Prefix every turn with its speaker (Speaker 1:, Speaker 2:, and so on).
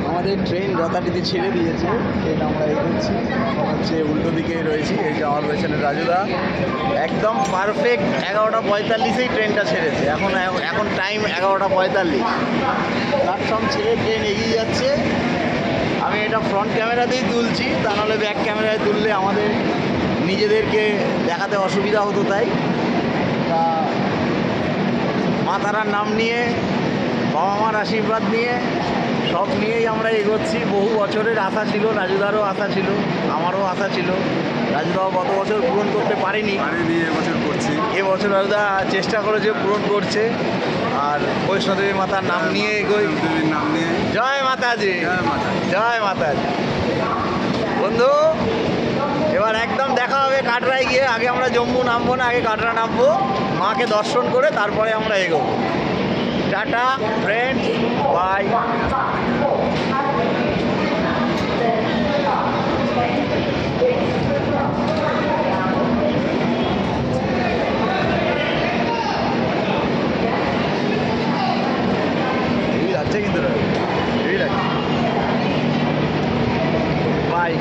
Speaker 1: আমাদের ট্রেন যথারীতি ছেড়ে দিয়েছে, ট্রেন আমরা এগোচ্ছি। এখন হচ্ছে উল্টো দিকেই রয়েছি, এই যে আমার পেছনে রাজুদা। একদম পারফেক্ট 11:45-এই ট্রেনটা ছেড়েছে। এখন টাইম 11:45। প্ল্যাটফর্ম ছেড়ে ট্রেন এগিয়ে যাচ্ছে। আমি এটা ফ্রন্ট ক্যামেরাতেই তুলছি, তা নাহলে ব্যাক ক্যামেরায় তুললে আমাদের নিজেদেরকে দেখাতে অসুবিধা হতো। তাই তা মা তারার নাম নিয়ে, বাবা মার আশীর্বাদ নিয়ে, সব নিয়েই আমরা এগোচ্ছি। বহু বছরের আশা ছিল, রাজুদারও আশা ছিল, আমারও আশা ছিল। রাজুদাও গত বছর পূরণ করতে পারেনি,
Speaker 2: এবছর করছি।
Speaker 1: এবছর রাজুদা চেষ্টা করেছে, পূরণ করছে। আর বৈষ্ণোদেবী মাতার নাম নিয়ে এগোই।
Speaker 2: নাম নিয়ে
Speaker 1: জয় মাতাজি, জয় মাতাজি। বন্ধু, এবার একদম দেখা হবে কাটরায় গিয়ে। আগে আমরা জম্মু নামবো না, আগে কাটরা নামবো, মাকে দর্শন করে তারপরে আমরা এগোবো। Tata friends, bye. যাচ্ছে কিন্তু, বাই।